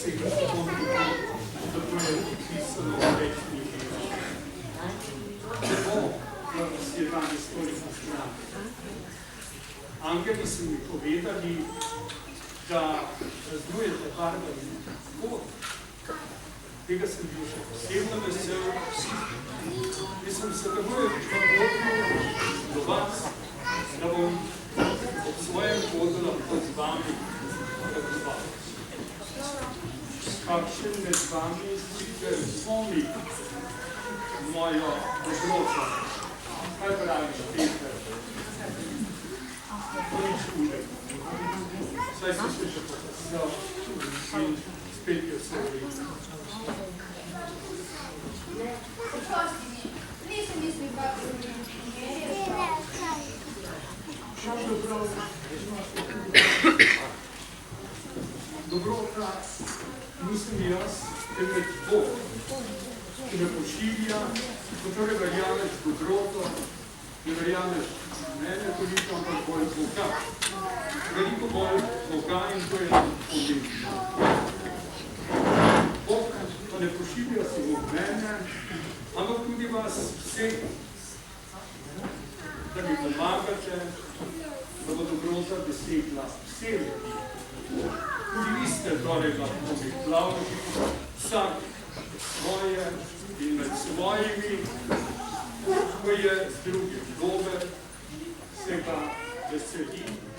se jih lahko da to je upisano v več knjigih. Lepo, da vas je danes toliko strah. Angeli so mi povedali, da razdrujete barve in kot. Tega sem bil še posebno vesel. Mislim se, da bo je do vas, da bom ob svojem hodu lahko z vami odpoval. Kakšen med vami sicer spomni mojo dobroto. Kaj praviš, Peter? To nič hude. Saj se še pokazal in spet je vse vredi. Oprosti mi, nisem mislil, kako se mi dobrota nisem jaz, temveč Bog, ki me pošilja, ko torej verjameš dobroto, ne verjameš mene toliko, ampak bolj Boga. Veliko bolj Boga in to je pomembno. Bog pa ne pošilja samo mene, ampak tudi vas vseh, da mi pomagate, da bo dobrota dosegla vse ljudi. Tudi vi ste torej lahko priplavni, vsak svoje in med svojimi, ko je z drugim dober, se ga veseli.